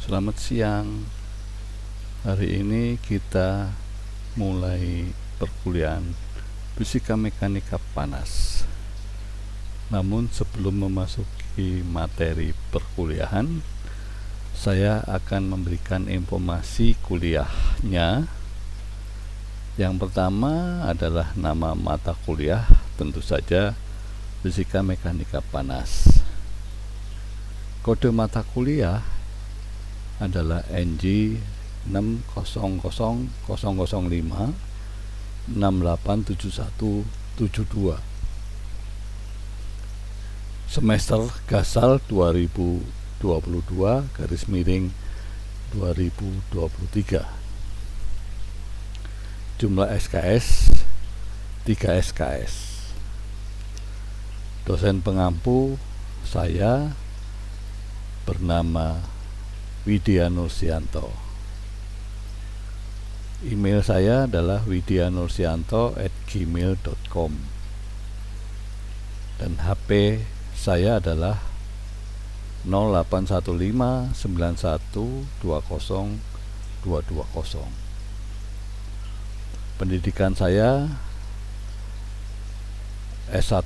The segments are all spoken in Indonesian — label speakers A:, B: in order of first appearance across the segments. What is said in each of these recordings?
A: Selamat siang. Hari ini kita mulai perkuliahan Fisika Mekanika Panas. Namun sebelum memasuki materi perkuliahan, saya akan memberikan informasi kuliahnya. Yang pertama adalah nama mata kuliah, tentu saja Fisika Mekanika Panas. Kode mata kuliah adalah NJ 6000005 687172. Semester Gasal 2022/2023. Jumlah SKS 3 SKS. Dosen pengampu saya bernama Widya Nursianto. Email saya adalah widyanursianto@gmail.com, dan HP saya adalah 081591202220. Pendidikan saya S1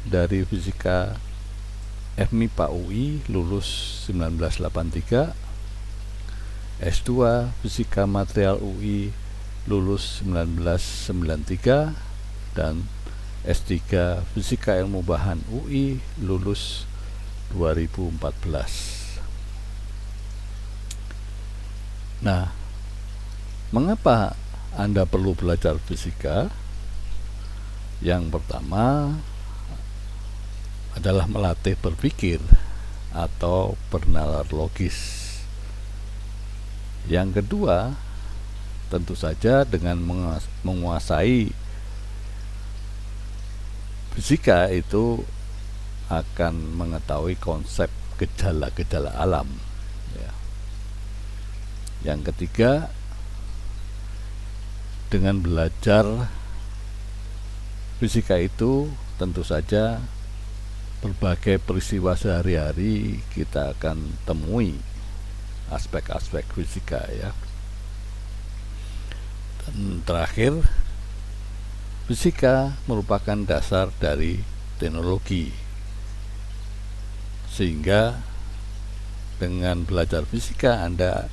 A: dari Fisika FMIPA UI, lulus 1983. S2 Fisika Material UI, lulus 1993, dan S3 Fisika Ilmu Bahan UI, lulus 2014. Nah, mengapa Anda perlu belajar fisika? Yang pertama adalah melatih berpikir atau bernalar logis. Yang kedua, tentu saja dengan menguasai fisika itu akan mengetahui konsep gejala-gejala alam, ya. Yang ketiga, dengan belajar fisika itu tentu saja berbagai peristiwa sehari-hari kita akan temui aspek-aspek fisika, ya. Dan terakhir, fisika merupakan dasar dari teknologi, sehingga dengan belajar fisika Anda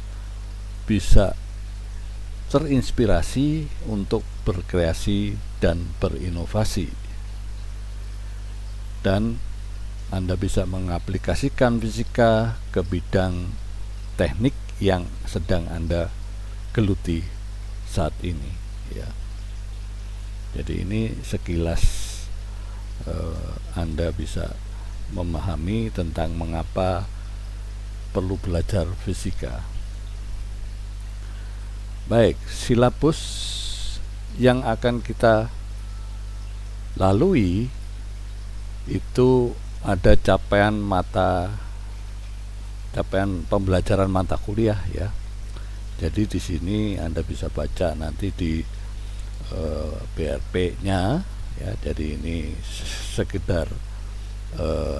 A: bisa terinspirasi untuk berkreasi dan berinovasi, dan Anda bisa mengaplikasikan fisika ke bidang teknik yang sedang Anda geluti saat ini, ya. Jadi ini sekilas Anda bisa memahami tentang mengapa perlu belajar fisika. Baik, silabus yang akan kita lalui itu ada capaian pembelajaran mata kuliah, ya. Jadi di sini Anda bisa baca nanti di BRP-nya, ya. Jadi ini sekedar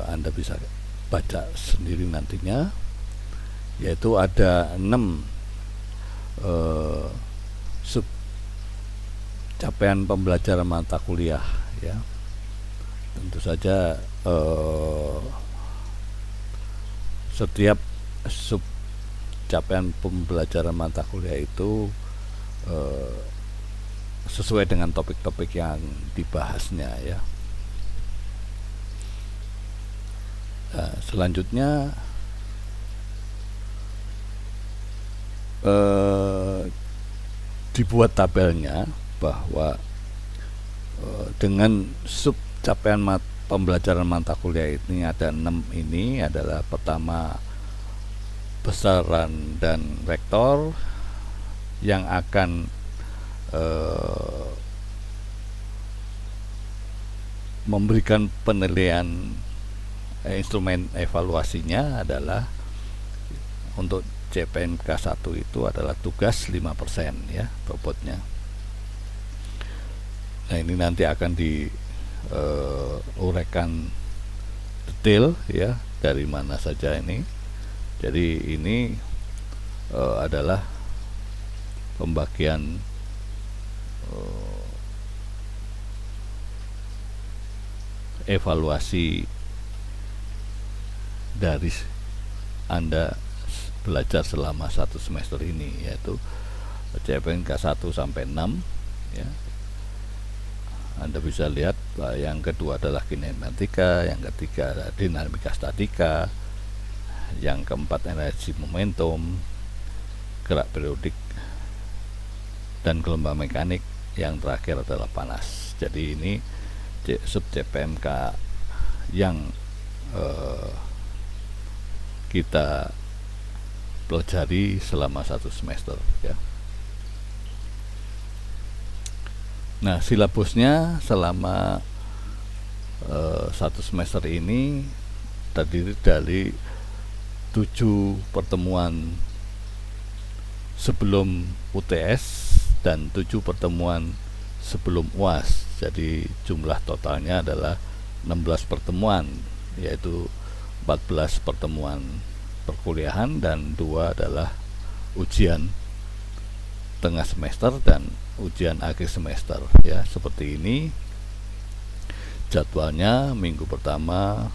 A: Anda bisa baca sendiri nantinya, yaitu ada 6 sub capaian pembelajaran mata kuliah, ya. Tentu saja setiap sub capaian pembelajaran mata kuliah itu sesuai dengan topik-topik yang dibahasnya, ya. Nah, selanjutnya dibuat tabelnya bahwa dengan sub capaian pembelajaran mata kuliah ini ada 6 ini adalah: pertama, besaran dan vektor yang akan memberikan penilaian. Instrumen evaluasinya adalah untuk CPNK 1 itu adalah tugas 5%, ya, bobotnya. Nah, ini nanti akan diuraikan detail, ya, dari mana saja ini. Jadi ini adalah pembagian evaluasi dari Anda belajar selama 1 semester ini, yaitu CPNK 1 sampai 6 ya. Anda bisa lihat yang kedua adalah kinematika, yang ketiga adalah dinamika statika, yang keempat energi momentum, gerak periodik, dan gelombang mekanik, yang terakhir adalah panas. Jadi ini sub CPMK yang kita pelajari selama 1 semester ya. Nah, silabusnya selama 1 semester ini terdiri dari 7 pertemuan sebelum UTS dan 7 pertemuan sebelum UAS. Jadi jumlah totalnya adalah 16 pertemuan, yaitu 14 pertemuan perkuliahan dan 2 adalah ujian tengah semester dan ujian akhir semester ya. Seperti ini jadwalnya. Minggu pertama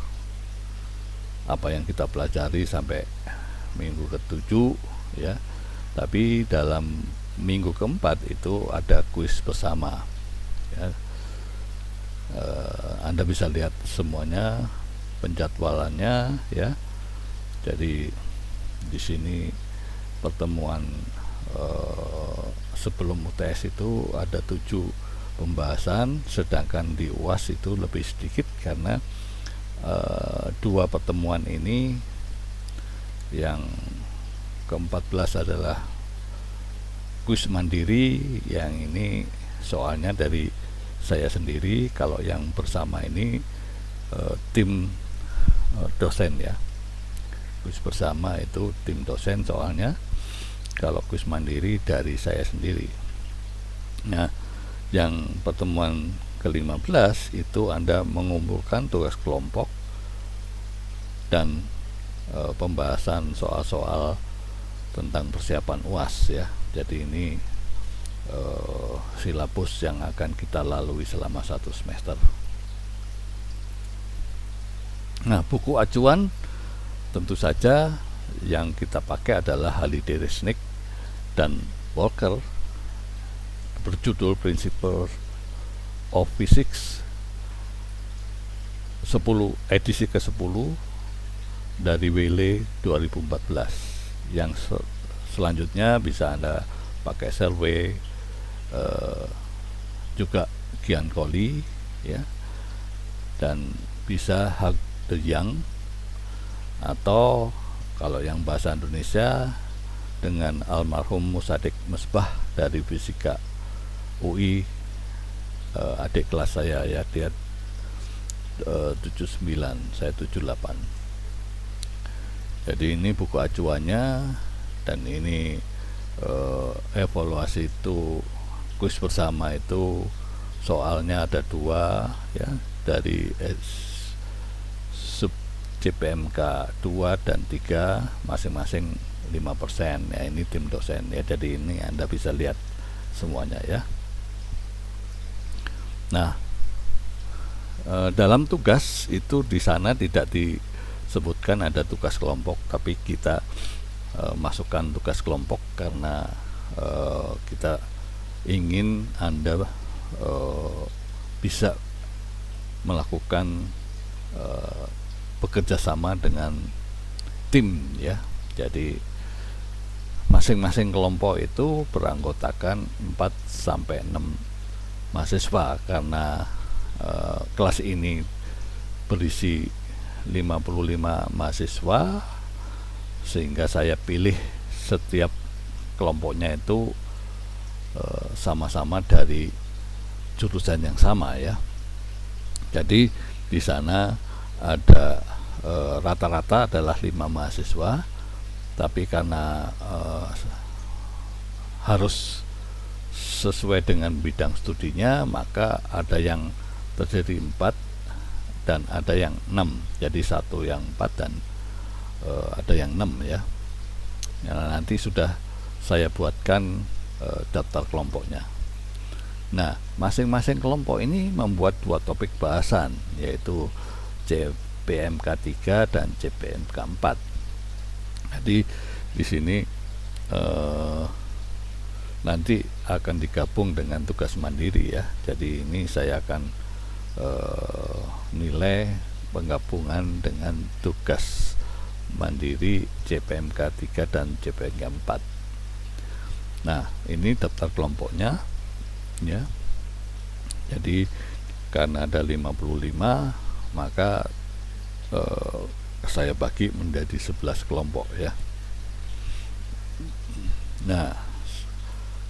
A: apa yang kita pelajari sampai minggu ke-7 ya. Tapi dalam minggu keempat itu ada kuis bersama ya. Anda bisa lihat semuanya penjadwalannya ya. Jadi di sini pertemuan sebelum UTS itu ada 7 pembahasan, sedangkan di UAS itu lebih sedikit karena 2 pertemuan ini. Yang ke-14 adalah kuis mandiri, yang ini soalnya dari saya sendiri. Kalau yang bersama ini tim dosen ya. Kuis bersama itu tim dosen soalnya. Kalau kuis mandiri dari saya sendiri. Nah, yang pertemuan ke-15 itu Anda mengumpulkan tugas kelompok dan pembahasan soal-soal tentang persiapan UAS ya. Jadi ini silabus yang akan kita lalui selama 1 semester. Nah, buku acuan tentu saja yang kita pakai adalah Halliday Resnick dan Walker, berjudul Principles of Physics 10 edisi ke-10 dari Wiley 2014. Yang selanjutnya bisa Anda pakai Survey, juga Giancoli ya, dan bisa Hug the Young, atau kalau yang bahasa Indonesia dengan almarhum Musadik Mesbah dari Fisika UI, adik kelas saya ya, dia 79, saya 78. Jadi ini buku acuannya, dan ini evaluasi itu kuis bersama itu soalnya ada 2 ya, dari sub CPMK 2 dan 3 masing-masing 5% ya. Ini tim dosen ya, jadi ini Anda bisa lihat semuanya ya. Nah, dalam tugas itu di sana tidak disebutkan ada tugas kelompok, tapi kita masukkan tugas kelompok karena kita ingin Anda bisa melakukan bekerja sama dengan tim ya. Jadi masing-masing kelompok itu beranggotakan 4 sampai 6 mahasiswa, karena kelas ini berisi 55 mahasiswa, sehingga saya pilih setiap kelompoknya itu sama-sama dari jurusan yang sama ya. Jadi di sana ada rata-rata adalah 5 mahasiswa, tapi karena harus sesuai dengan bidang studinya, maka ada yang terdiri 4 dan ada yang 6. Jadi 1 yang 4 dan ada yang 6 ya. Nah, nanti sudah saya buatkan daftar kelompoknya. Nah, masing-masing kelompok ini membuat 2 topik bahasan, yaitu CPMK 3 dan CPMK 4. Jadi di sini nanti akan digabung dengan tugas mandiri ya. Jadi ini saya akan nilai penggabungan dengan tugas mandiri CPMK 3 dan CPMK 4. Nah, ini daftar kelompoknya ya. Jadi karena ada 55, maka saya bagi menjadi 11 kelompok ya. Nah,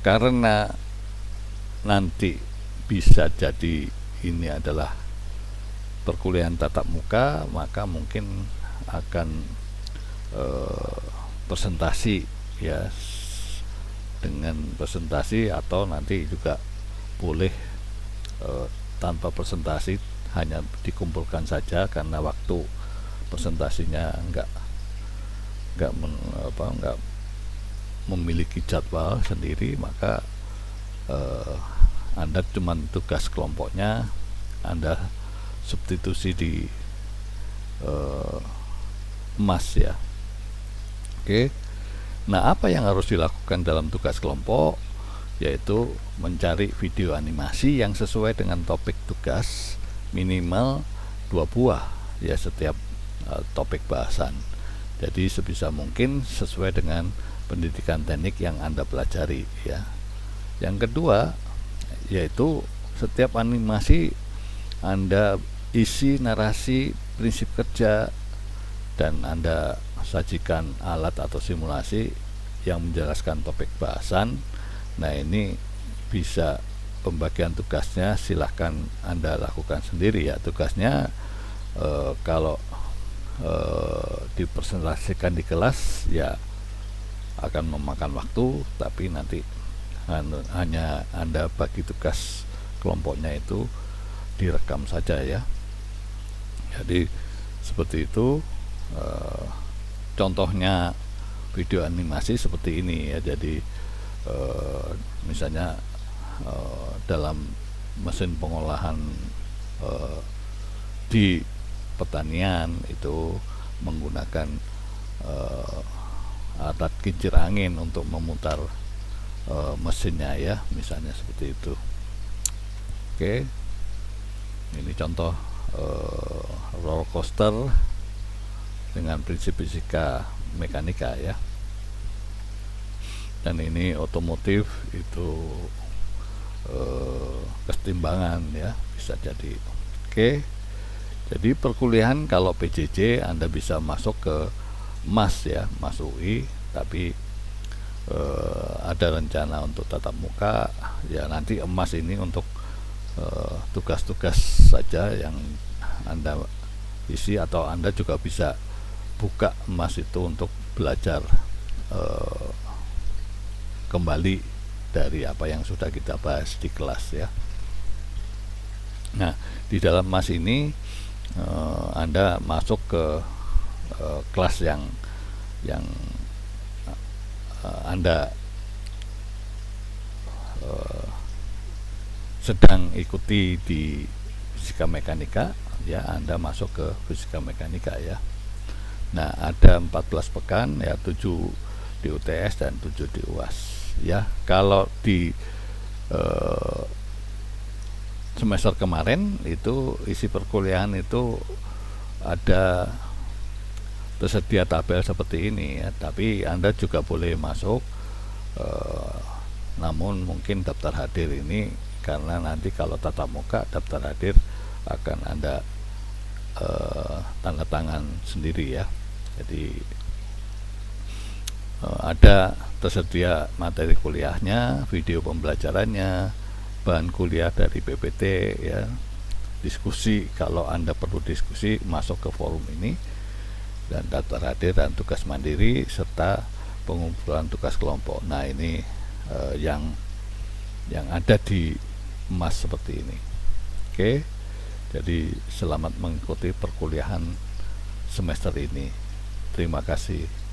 A: karena nanti bisa jadi ini adalah perkuliahan tatap muka, maka mungkin akan presentasi ya, dengan presentasi, atau nanti juga boleh tanpa presentasi, hanya dikumpulkan saja, karena waktu presentasinya enggak memiliki jadwal sendiri, maka Anda cuma tugas kelompoknya Anda substitusi di emas ya. Oke. Nah, apa yang harus dilakukan dalam tugas kelompok? Yaitu mencari video animasi yang sesuai dengan topik tugas, minimal 2 buah ya setiap topik bahasan. Jadi sebisa mungkin sesuai dengan pendidikan teknik yang Anda pelajari ya. Yang kedua, yaitu setiap animasi Anda isi narasi, prinsip kerja, dan Anda sajikan alat atau simulasi yang menjelaskan topik bahasan. Nah, ini bisa pembagian tugasnya silahkan Anda lakukan sendiri ya. Tugasnya kalau dipresentasikan di kelas ya akan memakan waktu, tapi nanti hanya Anda bagi tugas kelompoknya itu direkam saja ya. Jadi seperti itu. Contohnya video animasi seperti ini ya. Jadi misalnya dalam mesin pengolahan di pertanian itu menggunakan alat kincir angin untuk memutar mesinnya ya, misalnya seperti itu. Oke, ini contoh roller coaster dengan prinsip fisika mekanika ya. Dan ini otomotif itu kesetimbangan ya, bisa jadi. Oke, jadi perkuliahan kalau PJJ Anda bisa masuk ke MAS ya, MAS UI, tapi ada rencana untuk tatap muka ya. Nanti emas ini untuk tugas-tugas saja yang Anda isi, atau Anda juga bisa buka emas itu untuk belajar kembali dari apa yang sudah kita bahas di kelas ya. Nah, di dalam emas ini Anda masuk ke kelas yang Anda sedang ikuti di fisika mekanika ya. Anda masuk ke fisika mekanika ya. Nah, ada 14 pekan ya, 7 di UTS dan 7 di UAS ya. Kalau di semester kemarin itu isi perkuliahan itu ada tersedia tabel seperti ini ya, tapi Anda juga boleh masuk, namun mungkin daftar hadir ini, karena nanti kalau tatap muka daftar hadir akan Anda tanda tangan sendiri ya. Jadi ada tersedia materi kuliahnya, video pembelajarannya, bahan kuliah dari PPT ya, diskusi kalau Anda perlu diskusi masuk ke forum ini, dan daftar hadir dan tugas mandiri serta pengumpulan tugas kelompok. Nah, ini yang ada di emas seperti ini. Oke, jadi selamat mengikuti perkuliahan semester ini. Terima kasih.